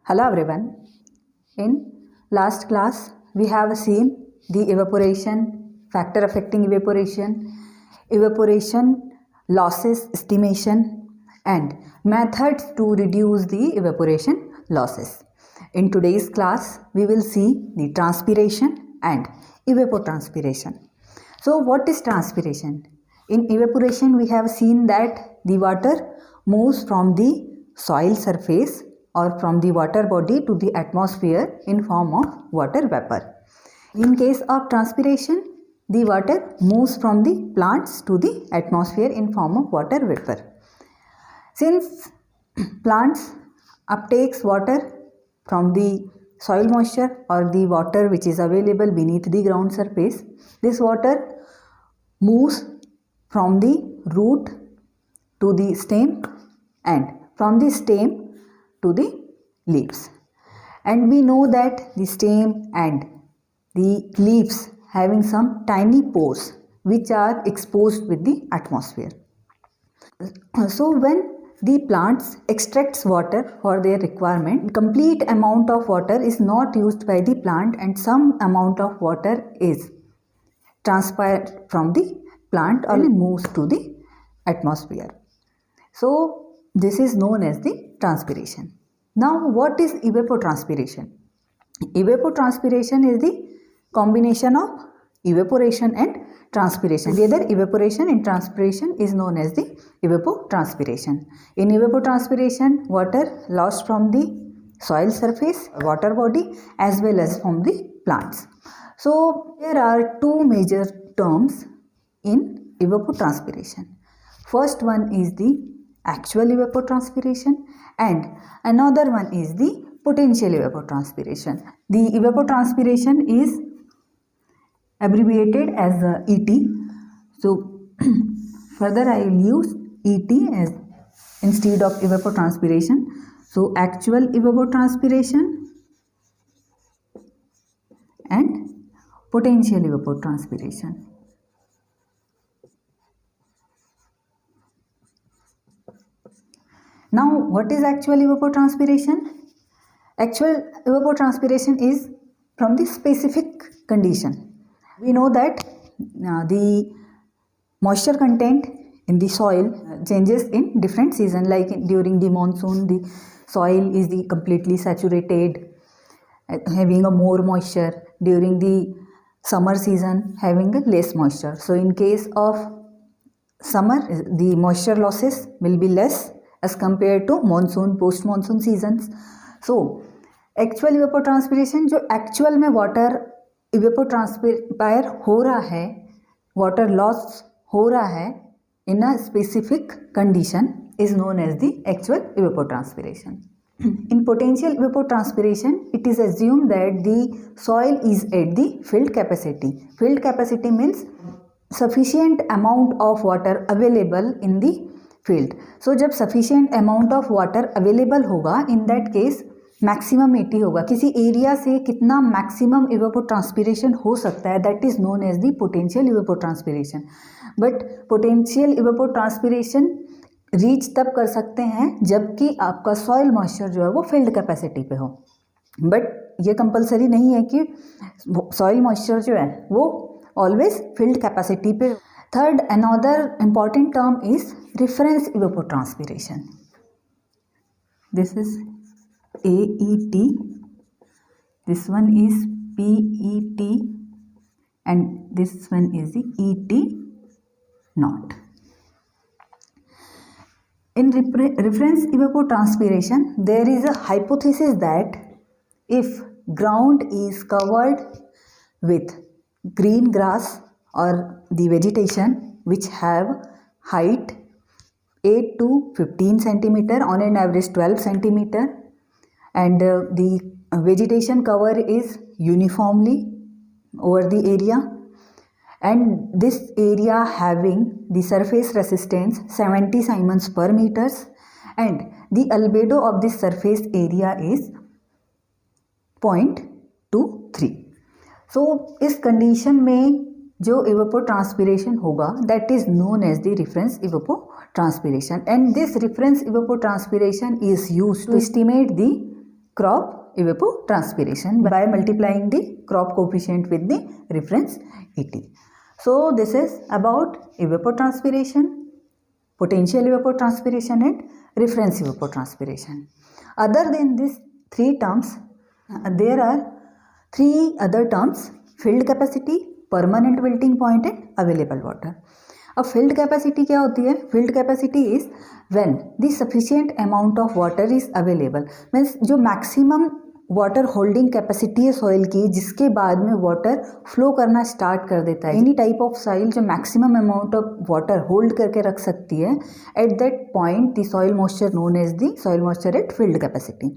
Hello everyone. In last class we have seen the evaporation, factor affecting evaporation, evaporation losses estimation and methods to reduce the evaporation losses. In today's class we will see the transpiration and evapotranspiration. So what is transpiration? In evaporation we have seen that the water moves from the soil surface or from the water body to the atmosphere in form of water vapor. In case of transpiration, the water moves from the plants to the atmosphere in form of water vapor. Since plants uptakes water from the soil moisture or the water which is available beneath the ground surface, this water moves from the root to the stem and from the stem to the leaves. And we know that the stem and the leaves having some tiny pores which are exposed with the atmosphere. So when the plants extracts water for their requirement, complete amount of water is not used by the plant and some amount of water is transpired from the plant or moves to the atmosphere. So this is known as the transpiration. Now what is evapotranspiration? Evapotranspiration is the combination of evaporation and transpiration. Together evaporation and transpiration is known as the evapotranspiration. In evapotranspiration, water lost from the soil surface, water body as well as from the plants. So there are two major terms in evapotranspiration. First one is the actual evapotranspiration and another one is the potential evapotranspiration. The evapotranspiration is abbreviated as ET. So further I will use ET as instead of evapotranspiration. So actual evapotranspiration and potential evapotranspiration. Now what is actual evapotranspiration? Actual evapotranspiration is from the specific condition. We know that the moisture content in the soil changes in different seasons, like during the monsoon the soil is completely saturated, having a more moisture. During the summer season having a less moisture. So in case of summer the moisture losses will be less as compared to monsoon, post monsoon seasons. So actual evapotranspiration जो actual में water evapotranspire हो रहा है, water loss हो रहा है in a specific condition is known as the actual evapotranspiration. In potential evapotranspiration, it is assumed that the soil is at the filled capacity. Filled capacity means sufficient amount of water available in the field. So जब sufficient amount of water available होगा, in that case maximum 80 होगा. किसी area से कितना maximum evapotranspiration हो सकता है, that is known as the potential evapotranspiration. But potential evapotranspiration reach तब कर सकते हैं जबकि आपका सॉइल मॉइस्चर जो है वो फील्ड कैपेसिटी पे हो. बट ये कंपलसरी नहीं है कि सॉइल मॉइस्चर जो है वो ऑलवेज फील्ड कैपेसिटी पे. Third another important term is reference evapotranspiration. This is AET, this one is PET and this one is the ET naught. In reference evapotranspiration, there is a hypothesis that if ground is covered with green grass or the vegetation which have height 8 to 15 centimeter, on an average 12 centimeter, and the vegetation cover is uniformly over the area, and this area having the surface resistance 70 Siemens per meters, and the albedo of this surface area is 0.23. So इस condition में जो evapotranspiration होगा that is known as the reference evapotranspiration, and this reference evapotranspiration is used to estimate the crop evapotranspiration by multiplying the crop coefficient with the reference ET. So this is about evapotranspiration, potential evapotranspiration and reference evapotranspiration. Other than these three terms, there are three other terms: filled capacity, permanent wilting point and available water. अब filled capacity क्या होती है? Filled capacity is when the sufficient amount of water is available, means जो maximum water holding capacity है soil की, जिसके बाद में वाटर फ्लो करना स्टार्ट कर देता है. एनी टाइप ऑफ सॉइल जो maximum amount of water hold करके रख सकती है, at that point the soil moisture known as the soil moisture at field capacity.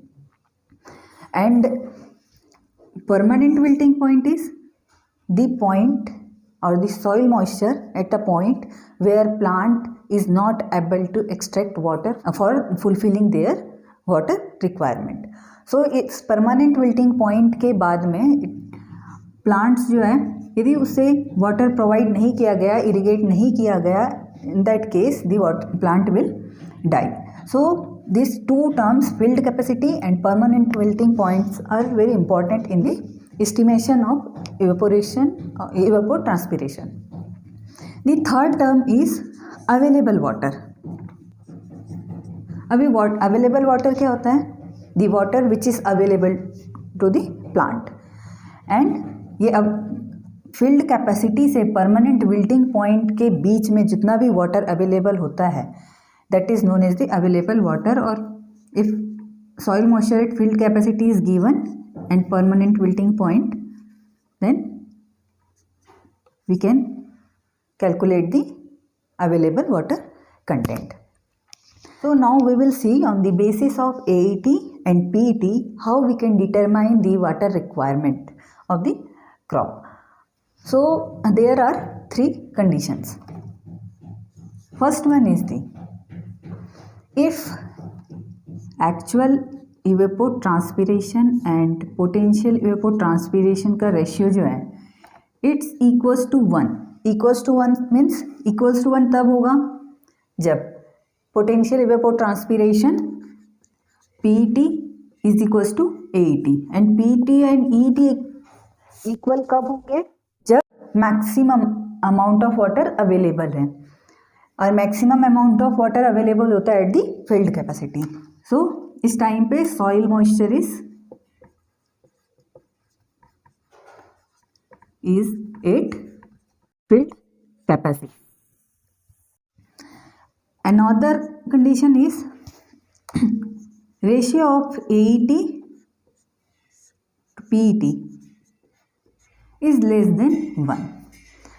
And permanent wilting point is the point or the soil moisture at a point where plant is not able to extract water for fulfilling their water requirement. So इस permanent wilting point के बाद में plants जो है, यदि उसे water provide नहीं किया गया, irrigate नहीं किया गया, in that case the plant will die. So these two terms, filled capacity and permanent wilting points, are very important in the estimation of evapotranspiration. The third term is available water. अभी available water क्या होता है? The water which is available to the plant. And ये अब filled capacity से permanent wilting point के बीच में जितना भी water available होता है, that is known as the available water. और if soil moisture at filled capacity is given and permanent wilting point, then we can calculate the available water content. So now we will see on the basis of AET and PET how we can determine the water requirement of the crop. So there are three conditions. First one is the if actual evapotranspiration and potential evapotranspiration का ratio जो है it's equals to 1. Equals to 1 means equals to 1 तब होगा जब potential evapotranspiration PET is equals to AET and PET and ET equal कब होंगे? जब maximum amount of water available है, और maximum amount of water available होता है at the field capacity. So इस टाइम पे soil moisture is at field capacity. Another condition is ratio of AET to PET is less than 1.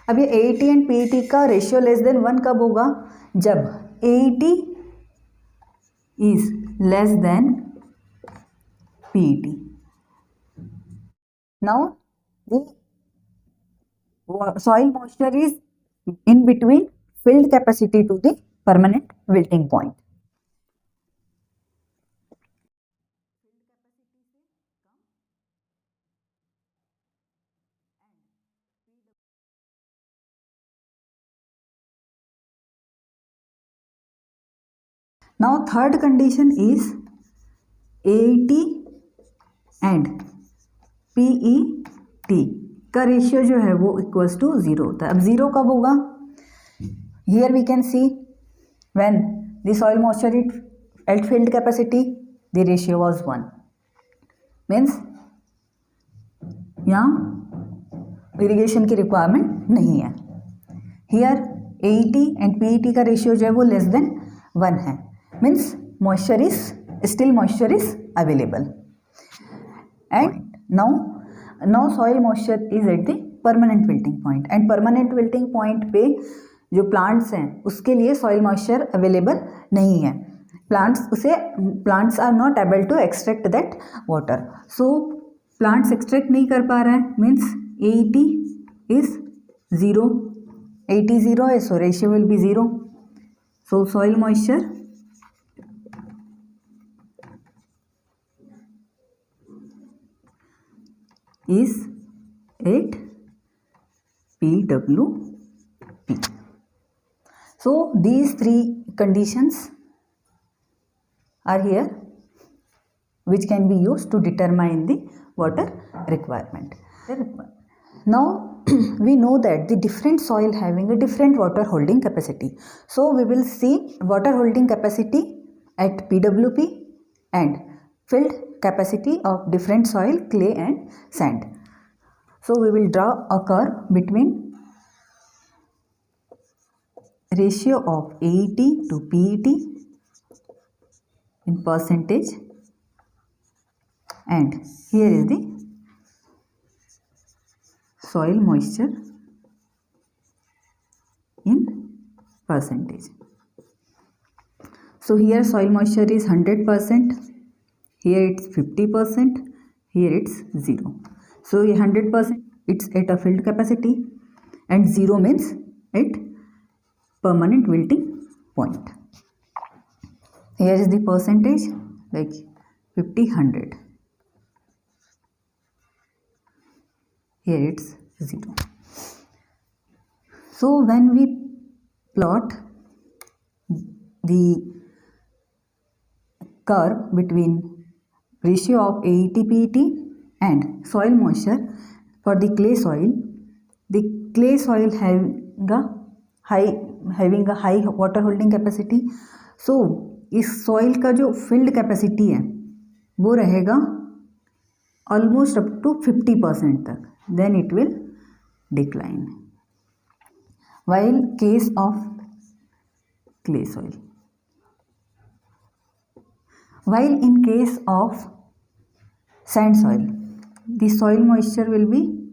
अब ये AET and PET का ratio less than 1 कब होगा? जब AET is less than PET. Now the soil moisture is in between filled capacity to the permanent wilting point. Now third condition is AET and PET का ratio जो है वो equals to 0 होता है. अब 0 कब होगा? Here we can see when the soil moisture at filled capacity the ratio was 1. Means यहाँ irrigation की requirement नहीं है. Here AET and PET का रेशियो जो है वो लेस देन 1 है. Means moisture is available. And now soil moisture is at the permanent wilting point. And permanent wilting point पे जो प्लांट्स हैं उसके लिए सॉइल मॉइस्चर अवेलेबल नहीं है. Plants are not able to extract that water. So plants extract नहीं कर पा रहा है, मीन्स AET इज 0. AET 0 है, so ratio will be 0. So soil moisture is at PWP. So these three conditions are here. which can be used to determine the water requirement. Now we know that the different soil having a different water holding capacity. So we will see water holding capacity at PWP and filled capacity of different soil, clay and sand. So we will draw a curve between ratio of AET to PET in percentage, and here is the soil moisture in percentage. So here soil moisture is 100%, here it's 50%, here it's 0. So 100% it's at a filled capacity and 0 means at permanent wilting point. Here is the percentage, like 50, 100. Here it's 0. So when we plot the curve between ratio of AET-PET and soil moisture for the clay soil having a high water holding capacity. So इस soil का जो filled capacity है वो रहेगा almost up to 50% तक, then it will decline. While case of clay soil, while in case of sand soil, the soil moisture will be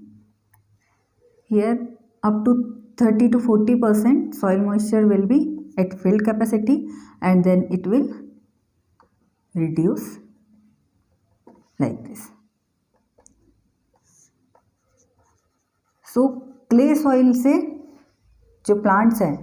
here up to 30 to 40% soil moisture will be at filled capacity, and then it will reduce like this. So clay soil से जो plants हैं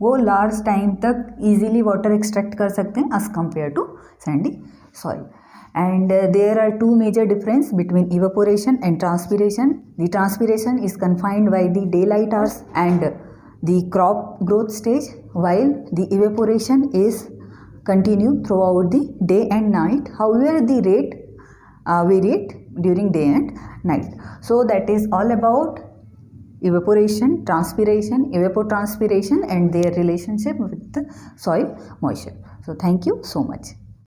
वो large time तक easily water extract कर सकते हैं as compared to sandy soil. And there are two major difference between evaporation and transpiration. The transpiration is confined by the daylight hours and the crop growth stage, while the evaporation is continue throughout the day and night. However, the rate varied during day and night. So that is all about evaporation, transpiration, evapotranspiration and their relationship with the soil moisture. So thank you so much.